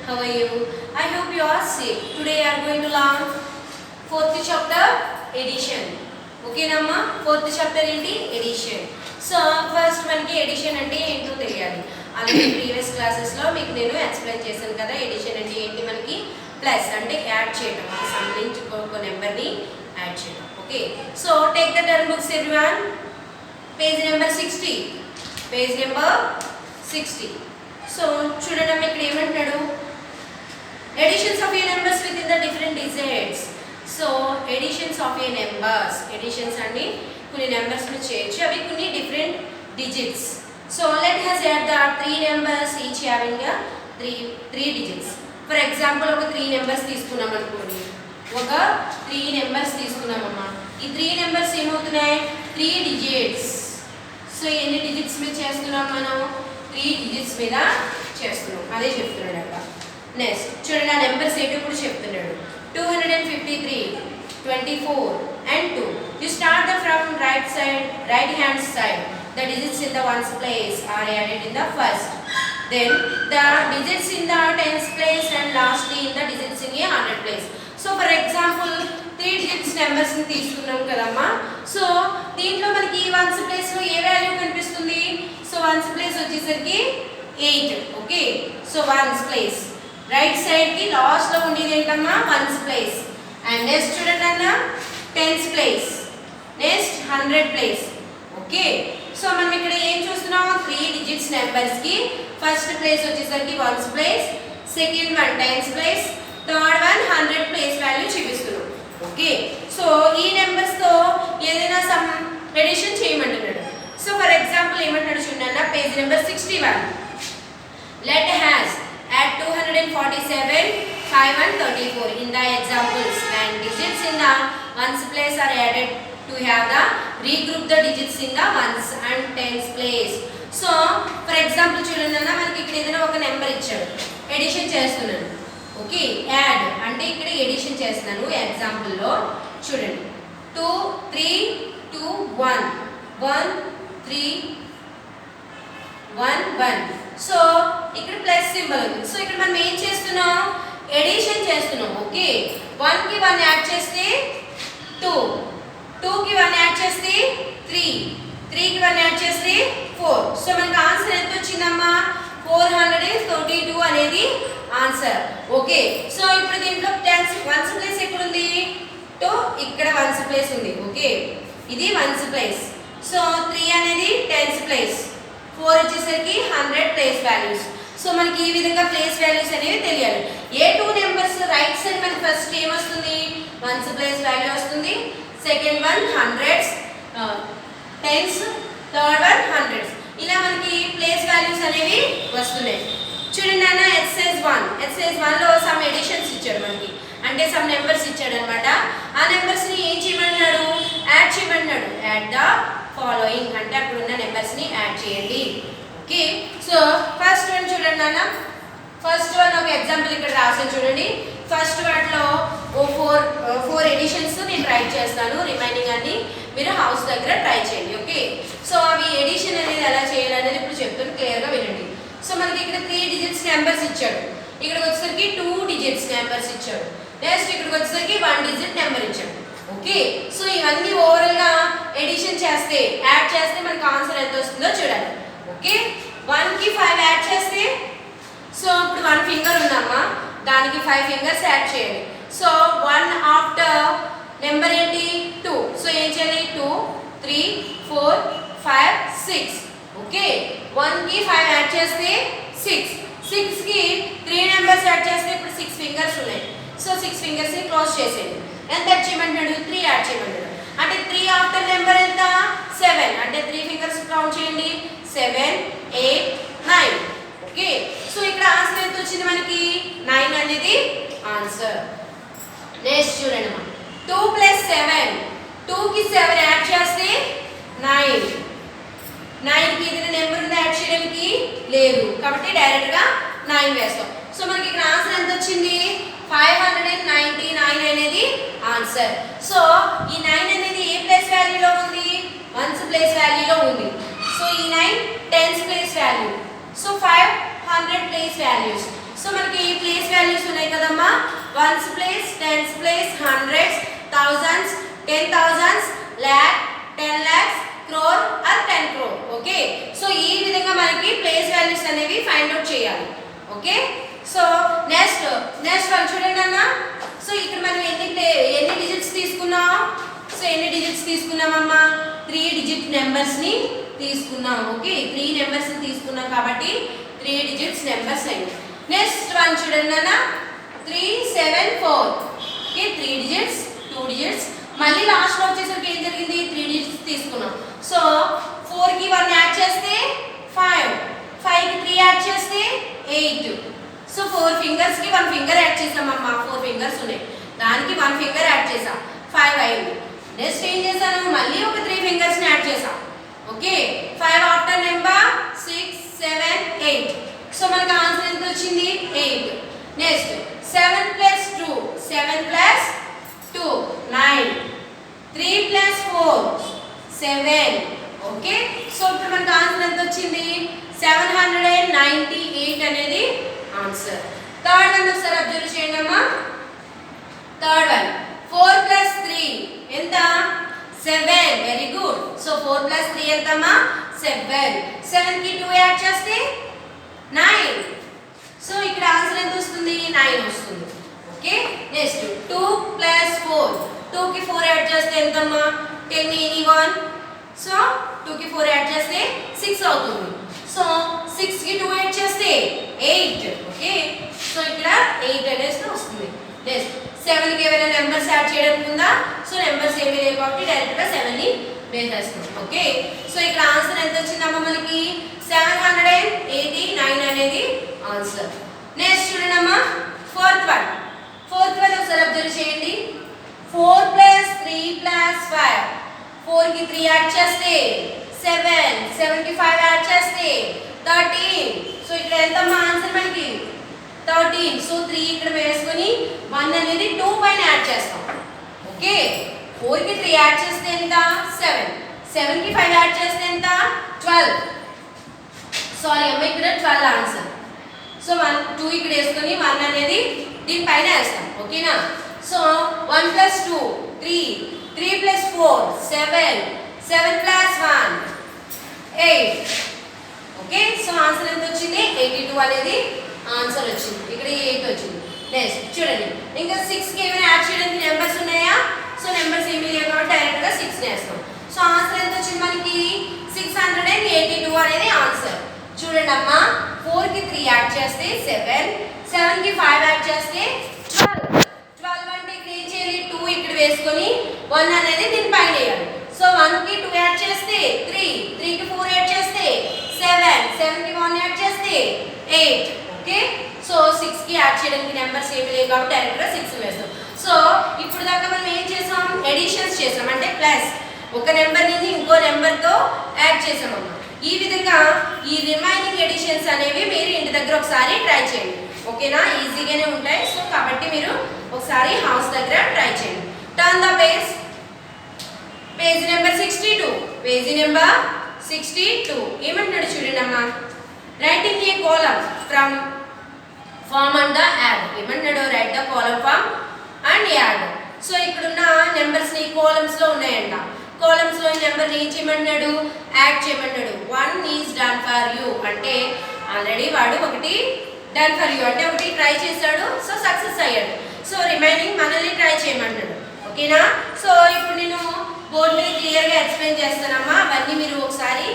How are you? I hope you are safe. Today I am going to learn 4th chapter addition. Okay namma? 4th chapter ఏంటి addition. So first మనకి addition అంటే ఏంటో తెలియాలి. అలాగే previous classes లో మీకు నేను ఎక్స్ప్లెయిన్ చేశాను కదా addition అంటే ఏంటి మనకి ప్లస్ అంటే యాడ్ చేయడం ఒక సమ్ నుంచి ఒక నెంబర్ ని యాడ్ చేయడం. Okay so take the turn books everyone. Page number 60. Page number 60. So చూడండి అమ్మ ఇక్కడ ఏమంటాడు additions of a numbers within the different digits. So additions of a numbers, additions అంటే కొన్ని numbers ని చేయొచ్చు అవి కొన్ని different digits. So let us add the three numbers each having a three digits. For example ఒక 3 numbers తీసుకున్నాం అనుకోండి, ఒక 3 numbers తీసుకున్నామమ్మా. ఈ 3 numbers ఏమవుతున్నాయి 3 digits. సో ఎన్ని digits మీద చేస్తున్నాం మనం 3 digits మీద చేస్తున్నాం అదే చెప్తున్నాడు అక్కడ. నెక్స్ట్ చూడండి ఆ నెంబర్స్ ఏంటో కూడా చెప్తున్నాడు 253 24 and 2. You start the from right hand side. The digits in the ones place are added in the first. Then the digits in the tens place and lastly in the digits in a hundred place. So for example 3 digits numbers ని తీసుకున్నాం కదమ్మా. So దీంట్లో మనకి ones place లో ఏ value కనిపిస్తుంది? So ones place వచ్చేసరికి 8. Okay so ones place right side కి లాస్ట్ లో ఉండేది ఏంటమ్మా వన్స్ ప్లేస్. అండ్ నెక్స్ట్ చూడండి అన్న tens place, next 100 place. Okay so మనం ఇక్కడ ఏం చూస్తున్నాం 3 డిజిట్స్ నెంబర్స్ కి ఫస్ట్ ప్లేస్ వచ్చేసరికి ones place, second one tens place, third one 100 place value చూపిస్తున్నాం. ఓకే సో ఈ నెంబర్స్ తో ఏదైనా సమ్ అడిషన్ చేయమంటున్నాడు. సో ఫర్ ఎగ్జాంపుల్ ఏమంటాడు చూడండి page number 61. Let has add 247 5 and 34 in the examples and digits in the ones place are added to have the regroup the digits in the ones and tens place. So for example చూడండి అన్న మనకి ఇక్కడ ఏదైనా ఒక number ఇచ్చాడు edition చేస్తున్నాను. Okay add అంటే ఇక్కడ ఎడిషన్ చేస్తున్నాను. ఎగ్జాంపుల్ లో చూడండి 2 3 2 1 1 3 1 1. సో ఇక్కడ ప్లస్ సింబల్ ఉంది. సో ఇక్కడ మనం ఏం చేస్తున్నాం ఎడిషన్ చేస్తున్నాం. ఓకే 1 కి 1 యాడ్ చేస్తే 2, 2 కి 1 యాడ్ చేస్తే 3, 3 కి 1 యాడ్ చేస్తే 4. సో మనకి ఆన్సర్ ఎంత వచ్చిందమ్మా 432 అనేది ఆన్సర్. ఓకే సో ఇప్పుడు దీంట్లో టెన్స్ వన్స్ ప్లేస్ ఎక్కడ ఉంది 2 ఇక్కడ వన్స్ ప్లేస్ ఉంది. ఓకే ఇది వన్స్ ప్లేస్. సో 3 అనేది టెన్స్ ప్లేస్, 4 వచ్చేసరికి 100 ప్లేస్ వాల్యూస్. సో మనకి ఈ విధంగా ప్లేస్ వాల్యూస్ అనేవి తెలియాలి. ఏ 2 నెంబర్స్ రైట్ సైడ్ మనకి ఫస్ట్ ఏం వస్తుంది వన్స్ ప్లేస్ వాల్యూ వస్తుంది, second one hundreds tens, third one hundreds. ఇలా మనకి ప్లేస్ వాల్యూస్ అనేవి వస్తున్నాయి. చూడండి అన్న ఎక్సర్సైజ్ 1 లో సమ్ ఎడిషన్స్ ఇచ్చాడు మనకి, అంటే సమ్ నెంబర్స్ ఇచ్చాడు అనమాట. ఆ నెంబర్స్ ని ఏం చేయమన్నాడు యాడ్ చేయమన్నాడు. యాడ్ ద ఫాలోయింగ్ అంటే అక్కడ ఉన్న నెంబర్స్ ని యాడ్ చేయండి. ఓకే సో ఫస్ట్ వన్ చూడండి అన్న, ఫస్ట్ వన్ ఒక ఎగ్జాంపుల్ ఇక్కడ రాసాను చూడండి. ఫస్ట్ వాటిలో ఓ 4 ఎడిషన్స్ నేను ట్రై చేస్తాను, రిమైనింగ్ అన్ని మీరు హౌస్ దగ్గర ట్రై చేయండి. ఓకే సో అవి ఎడిషన్ అనేది ఎలా చేయాలనేది ఇప్పుడు చెప్తాను, క్లియర్గా వినండి. సో మనకి ఇక్కడ 3 డిజిట్స్ నెంబర్స్ ఇచ్చాడు, ఇక్కడికి వచ్చేసరికి 2 డిజిట్స్ నెంబర్స్ ఇచ్చాడు, నెక్స్ట్ ఇక్కడికి వచ్చేసరికి 1 డిజిట్ నెంబర్ ఇచ్చాడు. ఓకే సో ఇవన్నీ ఓవరాల్ గా ఎడిషన్ చేస్తే యాడ్ చేస్తే మనకి ఆన్సర్ ఎంత వస్తుందో చూడాలి. ఓకే 1 కి 5 యాడ్ చేస్తే సో ఇప్పుడు 1 ఫింగర్ ఉందమ్మా, దానికి 5 ఫింగర్స్ యాడ్ చేయాలి. సో 1 ఆఫ్టర్ నెంబర్ ఏంటి 2. సో ఏం చేయాలి 2 3 4 5 6. ఓకే 1 కి 5 యాడ్ చేస్తే 6, 6 కి 3 నెంబర్స్ యాడ్ చేస్తే ఇప్పుడు 6 ఫింగర్స్ ఉన్నాయి. సో 6 ఫింగర్స్ ని క్లోజ్ చేసేయండి. ఎంత యాడ్ చేయమంటాడు 3 యాడ్ చేయమంటాడు. అంటే 3 ఆఫ్టర్ నెంబర్ ఎంత 7, అంటే 3 ఫింగర్స్ కౌంట్ చేయండి 7 8 9. ఓకే సో ఇక్కడ ఆన్సర్ ఎంత వచ్చింది మనకి 9 అనేది ఆన్సర్. నెక్స్ట్ చూడండి 2 + 7, 2 కి 7 యాడ్ చేస్తే 9, 9 కి ఏదైనా నెంబర్ ఉందా యాడ్ చేయడానికి లేదు కాబట్టి డైరెక్ట్ గా 9 వేస్తాం. సో మనకి ఇక్కడ ఆన్సర్ ఎంత వచ్చింది 599 అనేది ఆన్సర్. సో ఈ 9 అనేది ఏ ప్లేస్ వాల్యూలో ఉంది వన్స్ ప్లేస్ వాల్యూలో ఉంది. సో ఈ 9 tens place value, so 5 100 place values. So మనకి ఈ ప్లేస్ వాల్యూస్ ఉన్నాయి కదమ్మా, ones place, tens place, hundreds, thousands, 10,000, lakh, 10 lakhs, crore or 10 crore. Okay, so ఈ విధంగా మనకి ప్లేస్ వాల్యూస్ అనేవి ఫైండ్ అవుట్ చేయాలి. ఓకే, సో నెక్స్ట్ వన్ చూడండి అన్న. సో ఇక్కడ మనం ఎన్ని డిజిట్స్ తీసుకున్నాం? సో ఎన్ని డిజిట్స్ తీసుకున్నామమ్మా? 3 డిజిట్ నెంబర్స్ ని తీసుకున్నాం. ఓకే, 3 నెంబర్స్ ని తీసుకున్నాం కాబట్టి 3 డిజిట్స్ నెంబర్స్ అయ్యాయి. నెక్స్ట్ వన్ చూడండి అన్న, 3, 7, 4. Okay, 3 digits, 2 digits. మళ్ళీ లాస్ట్ లో వచ్చేసరికి ఏం జరిగింది? 3 డిజిట్స్ తీసుకున్నాం. సో 4 కి 1 యాడ్ చేస్తే 5, 5 కి 3 యాడ్ చేస్తే 8. సో 4 ఫింగర్స్ కి 1 ఫింగర్ యాడ్ చేసామమ్మా. 4 ఫింగర్స్ ఉన్నాయి, దానికి 1 ఫింగర్ యాడ్ చేసాం, 5 అయింది. నెక్స్ట్ ఏం చేశాను? మళ్ళీ ఒక 3 ఫింగర్స్ ని యాడ్ చేసాం. Okay, 5 after number 6, 7, 8. సో మనకి ఆన్సర్ ఎంత వచ్చింది? 8. Next 7 plus 2, 7 plus 2, 9. 3 plus 4, 7. Okay, so ఇప్పుడు మనకి ఆన్సర్ ఎంత వచ్చింది? 798 అనేది ఆన్సర్. థర్డ్ వన్ ఒకసారి అబ్జర్వ్ చేయండి అమ్మా. థర్డ్ వన్ 4 ప్లస్ 3 ఎంత? 7. Very good. సో 4 ప్లస్ 3 ఎంతమ్మా? 7. 7 కి 2 యాడ్ చేస్తే 9. సో ఇక్కడ ఆన్సర్ ఎంత వస్తుంది? 9 వస్తుంది. ఓకే, నెక్స్ట్ 2 ప్లస్ 4, 2 కి 4 యాడ్ చేస్తే ఎంతమ్మా? 10 anyone. సో 2 కి 4 యాడ్ చేస్తే 6 అవుతుంది. సో 6 కి 2 యాడ్ చేస్తే 8. ఓకే, సో ఇక్కడ 8 అనేది వస్తుంది. నెక్స్ట్ 7 కి ఏమైనా నెంబర్స్ యాడ్ చేయడానికి ఉందా? సో నెంబర్స్ ఏమీ లేవు కాబట్టి డైరెక్ట్ గా 7 ని వేసేస్తాం. ఓకే, సో ఇక్కడ ఆన్సర్ ఎంత వచ్చిందమ్మా మనకి? 789 అనేది ఆన్సర్. నెక్స్ట్ చూడండి అమ్మా, ఫోర్త్ వన్ ఒకసారి అబ్జర్వ్ చేయండి. 4 ప్లస్ 3 ప్లస్ 5, 4 కి 3 యాడ్ చేస్తే 7, 7 కి 5 యాడ్ చేస్తే 13. సో ఇక్కడ ఎంతమ్మా ఆన్సర్ మనకి? 13. సో 3 ఇక్కడ వేసుకొని 1 అనేది 2 పైన యాడ్ చేస్తాం. ఓకే, 4 కి 3 యాడ్ చేస్తే ఎంత? 7, 7 కి 5 యాడ్ చేస్తే ఎంత? 12. సారీ అమ్మ, ఇక్కడ 12 ఆన్సర్. సో 1, 2 ఇక్కడ వేసుకొని 1 అనేది దీని పైన వేస్తాం. ఓకేనా? So 1 plus 2, 3, 3 plus 4, 7, 7 plus 1, 8. Okay, so answer ఎంత వచ్చింది? 82 అనేది ఆన్సర్ వచ్చింది. ఇక్కడ 8 వచ్చింది. నెక్స్ట్ చూడండి, ఇంకా 6 కి ఏమైనా యాడ్ చేయడానికి నెంబర్స్ ఉన్నాయా? సో నెంబర్స్ ఏమీ లేవు కాబట్టి డైరెక్ట్ గా 6 వేస్తాం. సో ఆన్సర్ ఎంత వచ్చింది మనకి? 682 అనేది ఆన్సర్. చూడండి అమ్మా, 4 కి 3 యాడ్ చేస్తే 7, 7 కి 5 యాడ్ చేస్తే 12. 12 అంటే ఇక్కడ ఏం చేయాలి? 2 ఇక్కడ వేసుకొని 1 అనేది దీని పైన వేయాలి. సో 1 కి 2 యాడ్ చేస్తే 3, 3 కి 4 యాడ్ చేస్తే 7, 7 కి 1 యాడ్ చేస్తే 8. ఓకే, సో 6 కి యాడ్ చేయడానికి నెంబర్స్ ఏమీ లేవు కాబట్టి డైరెక్ట్ గా 6 వేస్తాం. సో ఇప్పుడు దాకా మనం ఏం చేసాం? ఎడిషన్స్ చేసాం, అంటే ప్లస్ ఒక నెంబర్ నుంచి ఇంకో నెంబర్ తో యాడ్ చేసామమ్మా. ఈ విధంగా ఈ రిమైనింగ్ ఎడిషన్స్ అనేవి మీరు ఇంటి దగ్గర ఒకసారి ట్రై చేయండి. ఓకేనా? ఈజీగానే ఉంటాయి. సో కాబట్టి మీరు ఒకసారి హౌస్ దగ్గర ట్రై చేయండి. Turn the page. Page number 62. Page number 62 ఏమంటాడు చూడండి అమ్మా. Writing a column from form and the add. ఏమన్నాడు? Write the column form and add. So ఇక్కడున్న నెంబర్స్ ని కాలమ్స్ లో ఉన్నాయంట. కాలమ్స్ లో నెంబర్ ఏం చేయమన్నాడు? యాడ్ చేయమన్నాడు. 1 ఈజ్ డన్ ఫర్ యూ అంటే ఆల్రెడీ వాడు ఒకటి డన్ ఫర్ యూ అంటే ఒకటి ట్రై చేశాడు, సో సక్సెస్ అయ్యాడు. సో రిమైనింగ్ మనల్ని ట్రై చేయమన్నాడు. ఓకేనా? సో ఇప్పుడు నేను బోర్డు మీద క్లియర్ గా ఎక్స్ప్లెయిన్ చేస్తానమ్మా, అవన్నీ మీరు ఒకసారి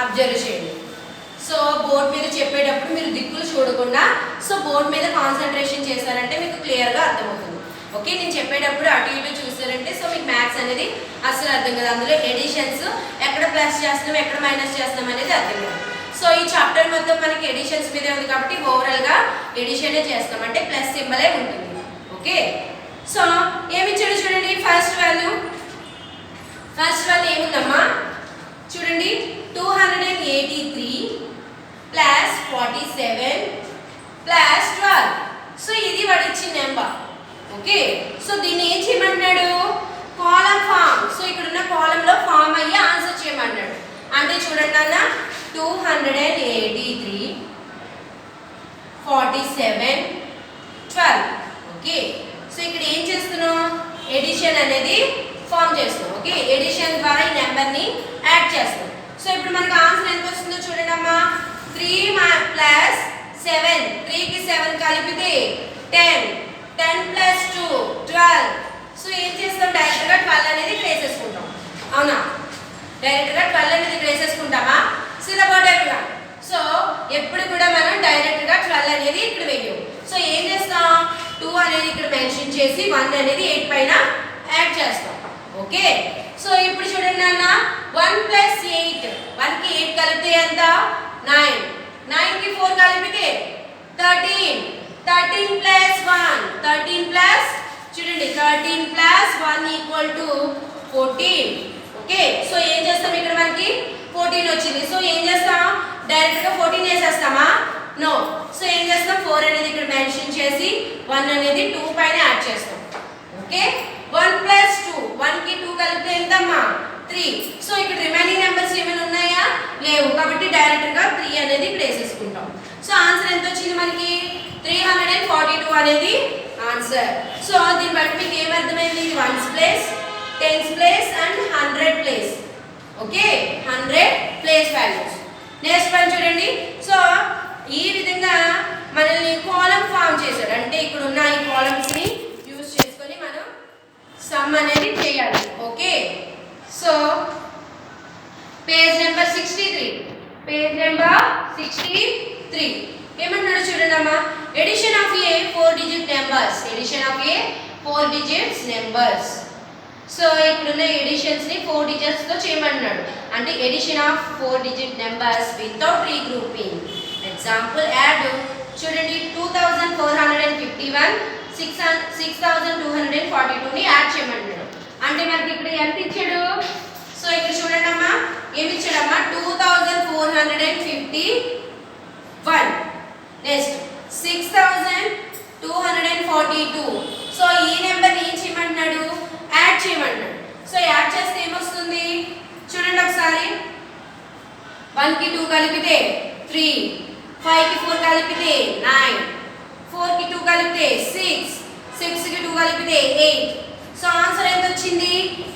అబ్జర్వ్ చేయండి. సో బోర్డు మీద చెప్పేటప్పుడు మీరు దిక్కులు చూడకుండా సో బోర్డు మీద కాన్సన్ట్రేషన్ చేశారంటే మీకు క్లియర్ గా అర్థమవుతుంది. ఓకే, నేను చెప్పేటప్పుడు అటు ఇటు చూసారంటే సో మీకు మ్యాథ్స్ అనేది అసలు అర్థం కదా. అందులో ఎడిషన్స్ ఎక్కడ ప్లస్ చేస్తున్నాం ఎక్కడ మైనస్ చేస్తున్నాం అనేది అర్థం కాదు. సో ఈ చాప్టర్ మొత్తం మనకి ఎడిషన్స్ మీదే ఉంది కాబట్టి ఓవరాల్ గా ఎడిషనే చేస్తాం, అంటే ప్లస్ సింబలే ఉంటుంది. ఓకే, సో ఏమి ఇచ్చాడు చూడండి. ఫస్ట్ వాల్యూ ఏముందమ్మా చూడండి. 283 ప్లస్ 47 ప్లస్ 12. సో ఇది వాడు ఇచ్చిన నెంబర్. ఓకే, సో దీన్ని ఏం చేయమంటున్నాడు? Column form. సో ఇక్కడ ఉన్న కాలమ్ లో ఫామ్ అయ్యి ఆన్సర్ చేయమన్నాడు. అంటే చూడండి అన్న, 283 47 12. ఇక్కడ ఏం చేస్తున్నాం, ఎడిషన్ అనేది ఫామ్ చేస్తున్నాం. ఓకే, ఎడిషన్ ద్వారా ఈ నెంబర్ని యాడ్ చేస్తాం. సో ఇప్పుడు మనకు ఆన్సర్ ఎంత వస్తుందో చూడండి అమ్మా. 3 ప్లస్ 7, 3కి 7 కలిపితే 10, 10 ప్లస్ 2 12. సో ఏం చేస్తాం, డైరెక్ట్గా 12 అనేది ఇక్కడ వేసేసుకుంటాం. అవునా, డైరెక్ట్గా 12 అనేది ఇక్కడ వేసేసుకుంటామా. సిలబోటేగా సో ఎప్పుడు కూడా మనం డైరెక్ట్గా 12 అనేది ఇక్కడ వేయం. సో ఏం చేస్తాం, 2 అనేది ఇక్కడ మెన్షన్ చేసి 1 అనేది 8 పైన యాడ్ చేస్తాం. ఓకే, సో ఇప్పుడు చూడండి అన్న, 1 ప్లస్ 8, 1కి 8 కలిపితే ఎంత 9, 9కి 4 కలిపితే 13, 13 ప్లస్ 1, 13 ప్లస్ చూడండి 13 plus 1 equal to 14. Okay, so ఏం చేస్తాం, ఇక్కడ మనకి 14 వచ్చింది. సో ఏం చేస్తాం, డైరెక్ట్గా 14 వేసేస్తామా, నో. సో ఏం చేస్తాం, 4 అనేది ఇక్కడ మెన్షన్ చేసి 1 అనేది 2 పైన యాడ్ చేస్తాం. ఓకే, 1 ప్లస్ 2, 1కి 2 కలిపితే ఎంతమ్మా 3. సో ఇక్కడ రిమైనింగ్ నెంబర్స్ ఏమైనా ఉన్నాయా, లేవు. కాబట్టి డైరెక్ట్గా 3 అనేది ఇక్కడ వేసేసుకుంటాం. సో ఆన్సర్ ఎంత వచ్చింది మనకి, 342 అనేది ఆన్సర్. సో దీన్ని బట్టి మీకు ఏమర్థమైంది, 1's place, 10's place and 100 place. Okay, 100 place values. Next one చూడండి. సో ఈ విధంగా మనల్ని కాలమ్ ఫామ్ చేశాడు. అంటే ఇక్కడ ఉన్న ఈ కాలమ్స్ ని యూజ్ చేసుకొని మనం సమ్ అనేది చేయాలి. Okay, so page number 63, page number 63 ఏమన్నాడు చూడండి అమ్మా. Addition of a 4 digit numbers, addition of a 4 digits numbers. So ఇప్పుడున్న ఎడిషన్స్ ని 4 డిజిట్స్ తో చేయమన్నాడు. అంటే addition of 4 digit numbers without regrouping. Example add చూడండి, 2451, 6242 ని యాడ్ చేయమన్నాడు. అంటే మనకి ఇక్కడ ఎంత ఇచ్చాడు, సో ఇక్కడ చూడండి అమ్మా, ఏమి ఇచ్చాడమ్మా 2451, నెక్స్ట్ 6242. సో ఈ నెంబర్ ఏం చేయమన్నాడు, యాడ్ చేయమన్నాడు. సో యాడ్ చేస్తే ఏమొస్తుంది చూడండి ఒకసారి. 1కి 2 కలిపితే 3, 5కి 4 కలిపితే 9, 4కి 2 కలిపితే 6, 6కి 2 కలిపితే 8. సో ఆన్సర్ ఎంత వచ్చింది,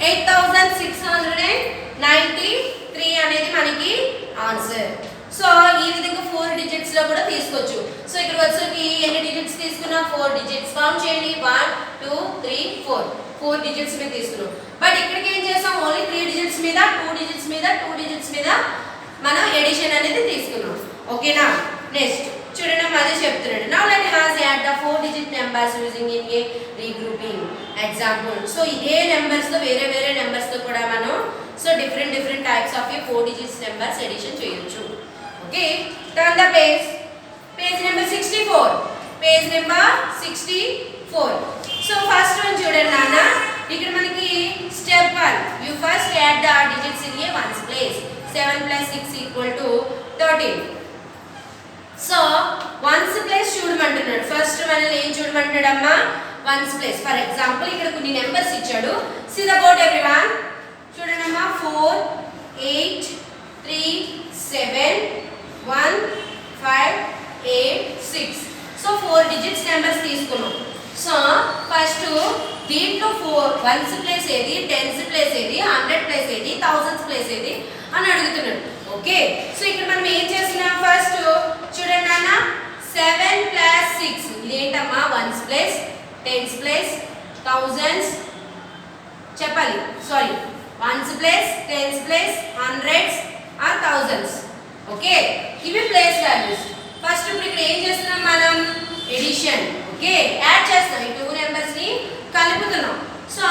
8693 అనేది మనకి ఆన్సర్. సో ఈ విధంగా 4 డిజిట్స్ లో కూడా తీసుకోవచ్చు. సో ఇక్కడ వచ్చేసరికి ఎన్ని డిజిట్స్ తీసుకున్నా 4 డిజిట్స్ కౌంట్ చేయండి. 1 2 3 4 డిజిట్స్ మీద తీసుకున్నాం. బట్ ఇక్కడికి ఏం చేసాం, ఓన్లీ 3 డిజిట్స్ మీద 2 డిజిట్స్ మీద 2 డిజిట్స్ మీద మనం ఎడిషన్ అనేది తీసుకున్నాం. ఓకేనా, నెక్స్ట్ చూడండి అదే చెప్తున్నాడు. Now let us add the 4 digit numbers using in a regrouping example. So ఇదే నెంబర్స్ తో వేరే వేరే నెంబర్స్ తో కూడా మనం so different types of 4 digits numbers addition చేయొచ్చు. Okay, turn the page, page number 64, page number 64. So first one చూడండి నాన్న, ఇక్కడ మనకి step 1, you first add the digits in a 1's place. 7 + 6 = 13. So 1's place చూడమంటున్నాడు. First మనల్ని ఏం చూడమంటున్నాడమ్మా, 1's place. For example ఇక్కడ కొన్ని నెంబర్స్ ఇచ్చాడు. See the board everyone. చూడండి అమ్మా, 4 8 3 7 1 5 8 6. సో 4 డిజిట్స్ నెంబర్స్ తీసుకున్నాం. సో ఫస్ట్ దీంట్లో 1's ప్లేస్ ఏది, 10's ప్లేస్ ఏది, 100 ప్లేస్ ఏది, 1000's ప్లేస్ ఏది అని అడుగుతున్నాడు. ఓకే, సో ఇక్కడ మనం ఏం చేస్తున్నాం, ఫస్ట్ చూడండి అన్న, 7 + 6 ఇదేంటమ్మా 1's place, 10's place, 1000's చెప్పాలి, sorry 1's place, 10's place, 100's or 1000's. Okay, ఇవి ప్లేస్ వాల్యూస్. ఫస్ట్ ఇప్పుడు ఇక్కడ ఏం చేస్తున్నాం మనం, ఎడిషన్. ఓకే, యాడ్ చేస్తాం. ఈ 2 నెంబర్స్ ని కలుపుతున్నాం. సో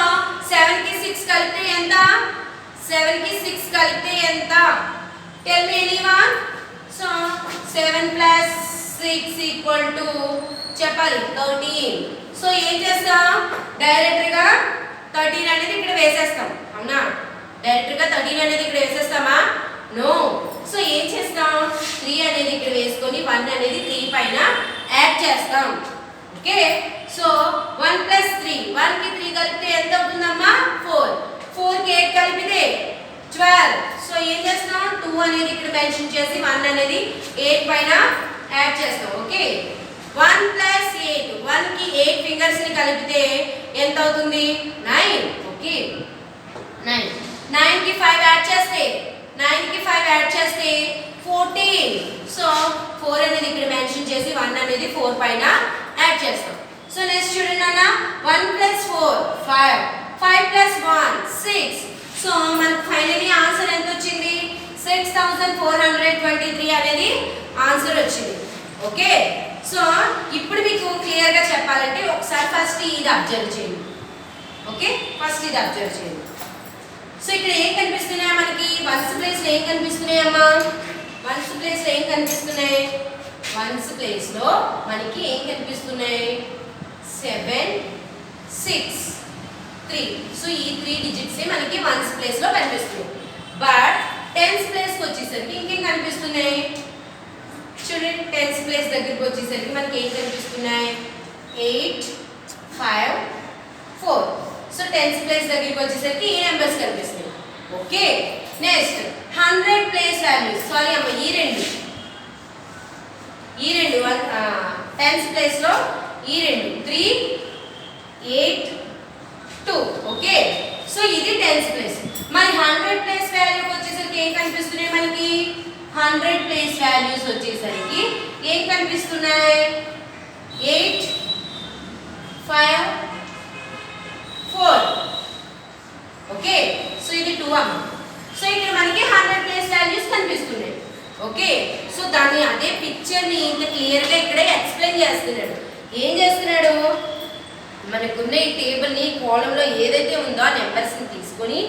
7కి 6 కలిపితే ఎంత, 7కి 6 కలిపితే ఎంత, టెల్ మీ ఎనీవన్. సో 7 + 6 = చెప్పాలి 13. సో ఏం చేస్తాం, డైరెక్ట్ గా 13 అనేది ఇక్కడ వేసేస్తాం. అవునా, డైరెక్ట్ గా 13 అనేది ఇక్కడ వేసేస్తామా, నో. సో ఏం చేస్తాం, 3 అనేది ఇక్కడ వేసుకొని 1 అనేది 3 పైన యాడ్ చేస్తాం. ఓకే, సో 1 + 3, 1కి 3 కలిపితే ఎంత అవుతుందమ్మా 4, 4కి 8 కలిపితే 12. సో ఏం చేస్తాం, 2 అనేది ఇక్కడ మెన్షన్ చేసి 1 అనేది 8 పైన యాడ్ చేస్తాం. ఓకే, 1 + 8, 1 కి 8 ఫింగర్స్ ని కలిపితే ఎంత అవుతుంది 9. ఓకే 9. 9 కి 5 యాడ్ చేస్తే 14. సో 4 అనేది ఇక్కడ మెన్షన్ చేసి 1 అనేది 4 పైన యాడ్ చేస్తాం. సో నెక్స్ట్ చూడండి అన్న 1 + 4 5 5 + 1 6. సో మనకు ఫైనలీ ఆన్సర్ ఎంత వచ్చింది 6423 అనేది ఆన్సర్ వచ్చింది. ఓకే సో ఇప్పుడు మీకు క్లియర్ గా చెప్పాలంటే ఒకసారి ఫస్ట్ ఇది అబ్జర్వ్ చేయండి. ఓకే ఫస్ట్ ఇది అబ్జర్వ్ చేయండి. సో ఇక్కడ ఏం కనిపిస్తున్నాయి మనకి వన్స్ ప్లేస్ లో ఏం కనిపిస్తున్నాయి అమ్మా వన్స్ ప్లేస్ లో ఏం కనిపిస్తున్నాయి వన్స్ ప్లేస్ లో మనకి ఏం కనిపిస్తున్నాయి 7 6 3. సో ఈ 3 డిజిట్స్ మనకి వన్స్ ప్లేస్ లో కనిపిస్తున్నాయి. బట్ టెన్స్ ప్లేస్ కి వచ్చేసరికి ఇంకేం కనిపిస్తున్నాయి చూడండి. టెన్స్ ప్లేస్ దగ్గరికి వచ్చేసరికి మనకి ఏం కనిపిస్తున్నాయి 8 5 4. సో టెన్స్ ప్లేస్ దగ్గరికి వచ్చేసరికి ఈ నెంబర్స్ కనిపిస్తున్నాయి. Okay next 100 place values sorry అమ్మ ఈ రెండు టెన్స్ ప్లేస్ లో ఈ రెండు 3 8 2. ఓకే సో ఇది టెన్స్ ప్లేస్. మరి 100 ప్లేస్ వాల్యూకి వచ్చేసరికి ఏం కనిపిస్తున్నాయి మనకి 100 ప్లేస్ వాల్యూస్ వచ్చేసరికి ఏం కనిపిస్తున్నాయి 8 5 4. ఓకే సో ఇది 2 అమ్మ. సో ఇక్కడ మనకి 100 ప్లేస్ వాల్యూస్ కనిపిస్తున్నాయి. ఓకే సో దాన్ని అదే పిక్చర్ ని ఇంకా క్లియర్ గా ఇక్కడ ఎక్స్ప్లెయిన్ చేస్తున్నాడు. ఏం చేస్తున్నాడు మనకున్న ఈ టేబుల్ ని కాలమ్ లో ఏదైతే ఉందో ఆ నెంబర్స్ ని తీసుకొని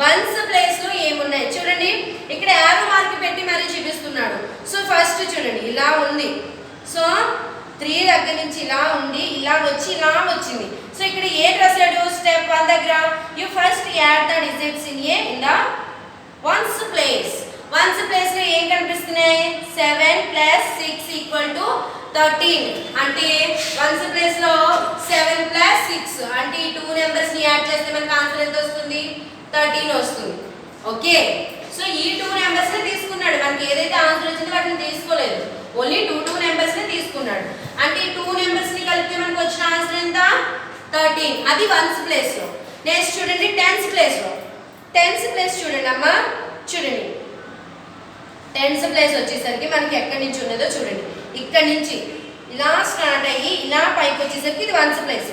వన్స్ ప్లేస్ లో ఏమున్నాయి చూడండి. ఇక్కడ యారో మార్క్ పెట్టి మరీ చూపిస్తున్నాడు. సో ఫస్ట్ చూడండి ఇలా ఉంది. సో 3 దగ్గర నుంచి ఇలా ఉండి ఇలా వచ్చి ఇలా వచ్చింది. సో ఇక్కడ ఏ రాశాడు స్టెప్ 1 దగ్గర you first add the digits in the ones place. Once place లో ఏం కనిపిస్తున్నాయి 7 + 6 = 13. అంటే వన్స్ ప్లేస్ లో 7 + 6 అంటే ఈ 2 నెంబర్స్ ని యాడ్ చేస్తే మనకి ఆన్సర్ ఎంత వస్తుంది 13 వస్తుంది. ఓకే సో ఈ 2 నెంబర్స్ ని తీసుకున్నాడు. మనకి ఏదైతే ఆన్సర్ వచ్చిందో వాటిని తీసుకోలేదు. ఓన్లీ 2 నెంబర్స్ ని తీసుకున్నాడు. అంటే ఈ 2 నెంబర్స్ ని కలిపితే మనకు వచ్చిన ఆన్సర్ ఎంత 13. అది వన్స్ ప్లేస్ లో. నెక్స్ట్ చూడండి టెన్స్ ప్లేస్ లో. టెన్స్ ప్లేస్ చూడండి అమ్మా చూడండి. టెన్స్ ప్లేస్ వచ్చేసరికి మనకి ఎక్కడి నుంచి ఉన్నదో చూడండి. ఇక్కడ నుంచి ఇలా స్టార్ట్ అయ్యి ఇలా పైకి వచ్చేసరికి ఇది వన్స్ ప్లేస్.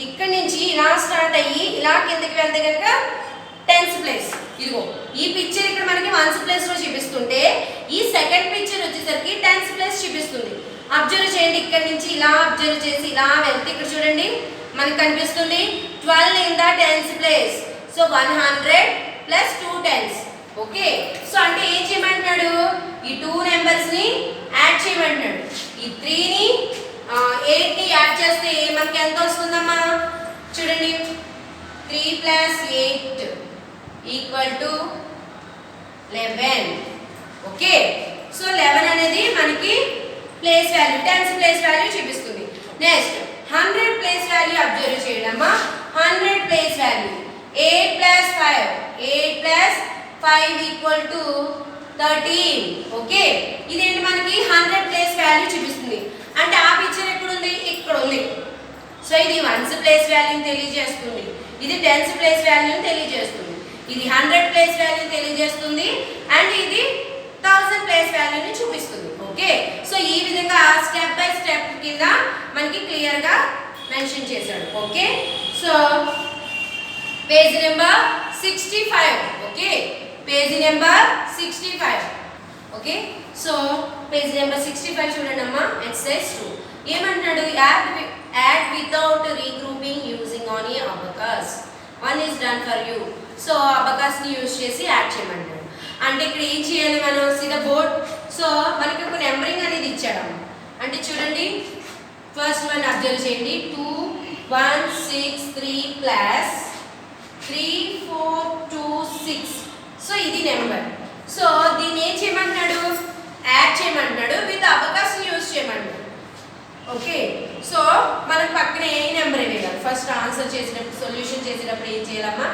ఇక్కడ నుంచి ఇలా స్టార్ట్ అయ్యి ఇలా కిందకి వెళ్తే కనుక టెన్స్ ప్లేస్. ఇదిగో ఈ పిక్చర్ ఇక్కడ మనకి వన్స్ ప్లేస్ లో చూపిస్తుంటే ఈ సెకండ్ పిక్చర్ వచ్చేసరికి టెన్స్ ప్లేస్ చూపిస్తుంది. అబ్జర్వ్ చేయండి. ఇక్కడ నుంచి ఇలా అబ్జర్వ్ చేసి ఇలా వెళ్తే ఇక్కడ చూడండి మనకి కనిపిస్తుంది 12 in the tens place. So 100 + 2 tens. Okay so అంటే ఏం చేయమంటున్నాడు ఈ 2 నెంబర్స్ ని యాడ్ చేయమంటున్నాడు. ఈ 3 ని 8 ని యాడ్ చేస్తే మనకి ఎంత వస్తుందమ్మా చూడండి 3 + 8 = 11. ఓకే సో 11 అనేది మనకి place value tens place value చూపిస్తుంది. నెక్స్ట్ 100 ప్లేస్ వాల్యూ అబ్జర్వ్ చేయడమ్మా 100 ప్లేస్ వాల్యూ 8 + 5 = 13. ఓకే ఇదేంటి మనకి 100 ప్లేస్ వాల్యూ చూపిస్తుంది. అంటే ఆ పిక్చర్ ఎక్కడ ఉంది ఇక్కడ ఉంది. సో ఇది వన్స్ ప్లేస్ వాల్యూని తెలియజేస్తుంది. ఇది టెన్స్ ప్లేస్ వాల్యూని తెలియజేస్తుంది. ఇది 100 ప్లేస్ వాల్యూని తెలియజేస్తుంది. అండ్ ఇది 1000 ప్లేస్ వాల్యూని చూపిస్తుంది. ఓకే సో ఈ విధంగా స్టెప్ బై స్టెప్ కింద మనకి క్లియర్ గా మెన్షన్ చేశాడు. Okay so page number 65. Okay page number 65. Okay so page number 65 చూడండి అమ్మా ఎక్సర్సైజ్ 2 ఏమంటున్నాడు add without regrouping using on a Abacus. 1 is done for you. So Abacus ని యూజ్ చేసి add చేయమంటాడు. అంటే ఇక్కడ ఏం చేయాలి మనం సీ ద బోర్డ్. సో మనకి ఒక నెంబరింగ్ అనేది ఇచ్చాడు. అంటే చూడండి ఫస్ట్ వన్ అబ్జర్వ్ చేయండి 2 1 6 3 + 3 4 2 6. సో ఇది నెంబర్. సో దీన్ని ఏం చేయమంటున్నాడు యాడ్ చేయమంటున్నాడు విత్ అబకస్ ని యూజ్ చేయమంటున్నాడు. ఓకే సో మనకు పక్కన ఏ నెంబర్ వేయాలి ఫస్ట్ ఆన్సర్ చేసినప్పుడు సొల్యూషన్ చేసినప్పుడు ఏం చేయాలమ్మా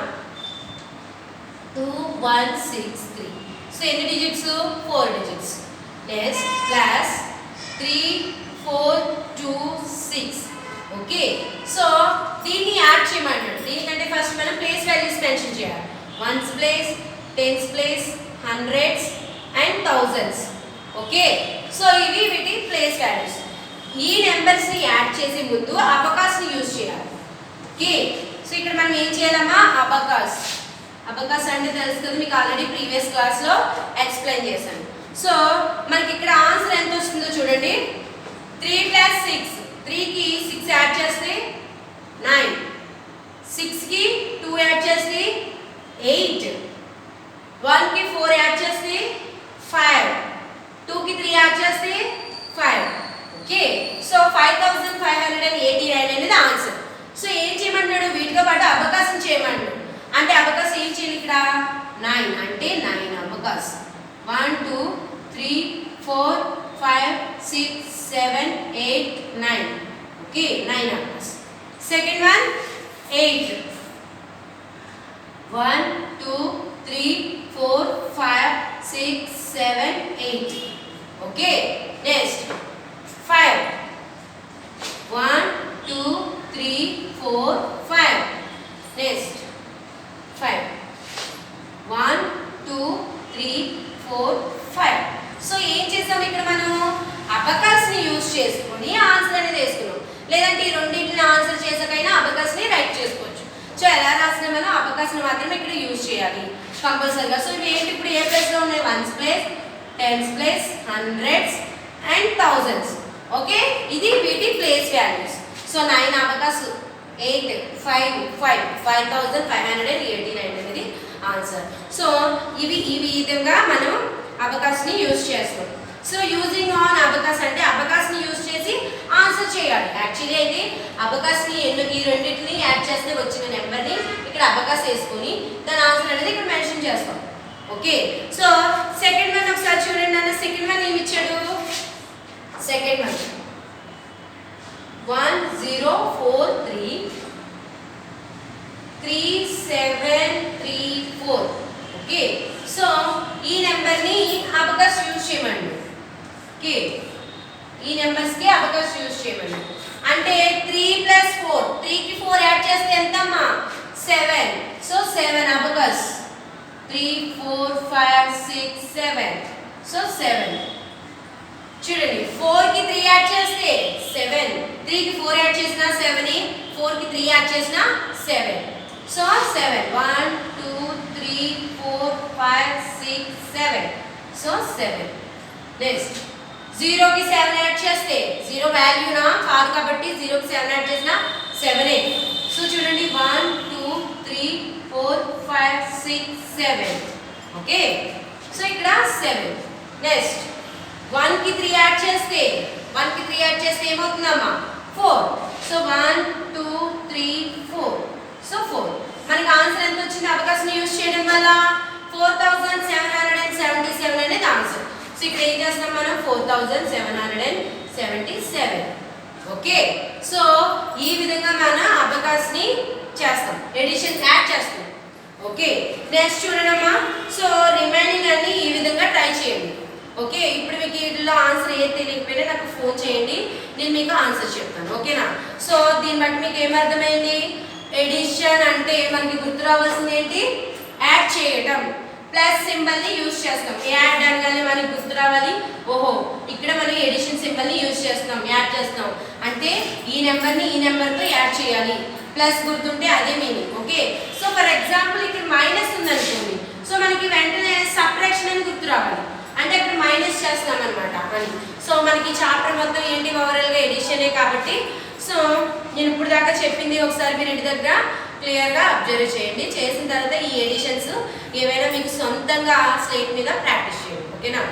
2 1 6 3. సో ఎన్ని digits 4 digits. Next + 3 4 2 6. Okay, so దీన్ని యాడ్ చేయమన్నాడు. దీనికంటే ఫస్ట్ మనం ప్లేస్ వాల్యూస్ మెన్షన్ చేయాలి. Once place, tens place, hundreds and thousands. Okay, so ఇవి వీటి ప్లేస్ వాల్యూస్. ఈ నెంబర్స్ని యాడ్ చేసే ముందు అబకాస్ని యూజ్ చేయాలి. ఓకే, సో ఇక్కడ మనం ఏం చేయాలమ్మా, అబకాస్. అబకాస్ అంటే తెలుసు కదా మీకు, ఆల్రెడీ ప్రీవియస్ క్లాస్లో ఎక్స్ప్లెయిన్ చేశాను. సో మనకి ఇక్కడ ఆన్సర్ ఎంత వస్తుందో చూడండి. 3 + 6, 3కి 6 యాడ్ చేస్తే 9, 6కి 2 యాడ్ చేస్తే 8, 1కి 4 యాడ్ చేస్తే 5, 2కి 3 యాడ్ చేస్తే 5. ఓకే, సో 5589 అనేది ఆన్సర్. సో ఏం చేయమంటున్నాడు, వీటితో పాటు అబకాసం చేయమంటున్నాడు. అంటే అబకాస్ ఏం చేయాలి ఇక్కడ, 9 అంటే 9 abacus. 1 2 3 4 5 6 7 8 9. Okay, 9 abacus. Second one 8. 1 2 3 4 5 6 7 8. Okay, next 5. 1 2 3 4 5. Next 5. 1 2 3 4 5. So ఏం చేసాం ఇక్కడ మనం, అబకాస్ని యూజ్ చేసుకొని ఆన్సర్ అనేది వేసుకున్నాం. లేదంటే ఈ రెండింటిని ఆన్సర్ చేసాకైనా అబకాస్ని రైట్ చేసుకోవచ్చు. సో ఎలా రాసినా మనం అబకాస్ని మాత్రమే ఇక్కడ యూజ్ చేయాలి కంపల్సరీగా. సో ఇవి ఏంటి, ఇప్పుడు ఏ ప్లేస్లో ఉన్నాయి, once place, tens place, hundreds and thousands. Okay, ఇది వీటి ప్లేస్ వాల్యూస్. సో 9 అబకాస్, 8 5 5 5589 అనేది ఆన్సర్. సో ఇవి ఈ విధంగా మనం అబకాస్ని యూజ్ చేస్తాం. సో యూజింగ్ ఆన్ అబకాస్ అంటే అబకాస్ని యూజ్ చేసి ఆన్సర్ చేయాలి. యాక్చువల్లీ అయితే అబకాస్ని ఈ రెండింటిని యాడ్ చేస్తే వచ్చిన నెంబర్ని ఇక్కడ అబకాస్ వేసుకొని దాని ఆన్సర్ అనేది ఇక్కడ మెన్షన్ చేస్తాం. ఓకే, సో సెకండ్ వన్ ఒకసారి చూడండి అన్న. సెకండ్ వన్ ఏమి ఇచ్చాడు, సెకండ్ వన్ 1043 3734. ఓకే, సో ఈ నెంబర్ని అబకాస్ యూజ్ చేయమండి. ఓకే, ఈ నెంబర్స్కి అబకాస్ యూజ్ చేయమండి. అంటే 3 + 4, 3కి 4 యాడ్ చేస్తే ఎంతమ్మా, 7. So 7 abacus. 3 4 5 6 7. సో 7. చూడండి, 4కి 3 యాడ్ చేస్తే 7, 3కి 4 యాడ్ చేసినా 7, 4కి 3 యాడ్ చేసినా 7. సో 7. 1 2 3 4 5 6 7. సో 7. నెక్స్ట్ 0కి 7 యాడ్ చేస్తే, 0 వాల్యూనా కాదు కాబట్టి 0కి 7 యాడ్ చేసినా 7. సో చూడండి 1 2 3 4 5 6 7. ఓకే, సో ఇక్కడ 7. నెక్స్ట్ 1కి 3 యాడ్ చేస్తే, 1కి 3 యాడ్ చేస్తే ఏమవుతుందమ్మా, 4. సో 1 2 3 4. సో 4. మనకి ఆన్సర్ ఎంత వచ్చింది, అబకాస్ని యూజ్ చేయడం వల్ల 4777 అనేది ఆన్సర్. సో ఇక్కడ ఏం చేస్తాం మనం, 4777. ఓకే, సో ఈ విధంగా మనం అబకాస్ని చేస్తాం, ఎడిషన్ యాడ్ చేస్తాం. ఓకే, నెక్స్ట్ చూడండమ్మా. సో రిమైనింగ్ అన్ని ఈ విధంగా ట్రై చేయండి. ఓకే, ఇప్పుడు మీకు వీటిలో ఆన్సర్ ఏది తెలియకపోయినా నాకు ఫోన్ చేయండి, నేను మీకు ఆన్సర్ చెప్తాను. ఓకేనా, సో దీన్ని బట్టి మీకు ఏమర్థమైంది, ఎడిషన్ అంటే మనకి గుర్తు రావాల్సింది ఏంటి, యాడ్ చేయటం. ప్లస్ సింబల్ని యూజ్ చేస్తాం. యాడ్ అనగానే మనకి గుర్తు రావాలి, ఓహో ఇక్కడ మనం ఎడిషన్ సింబల్ని యూజ్ చేస్తాం, యాడ్ చేస్తాం అంటే ఈ నెంబర్ని ఈ నెంబర్తో యాడ్ చేయాలి. ప్లస్ గుర్తుంటే అదే meaning. Okay, so for example ఇక్కడ మైనస్ ఉందనుకోండి, సో మనకి వెంటనే సబ్ట్రాక్షన్ అని గుర్తు రావాలి, అంటే అక్కడ మైనస్ చేస్తాం అనమాట అని. సో మనకి చాప్టర్ మొత్తం ఏంటి, ఓవరాల్గా ఎడిషనే కాబట్టి. సో నేను ఇప్పుడు దాకా చెప్పింది ఒకసారి మీరు ఇంటి దగ్గర క్లియర్గా అబ్జర్వ్ చేయండి. చేసిన తర్వాత ఈ ఎడిషన్స్ ఏవైనా మీకు సొంతంగా స్లేట్ మీద ప్రాక్టీస్ చేయండి. ఓకేనా.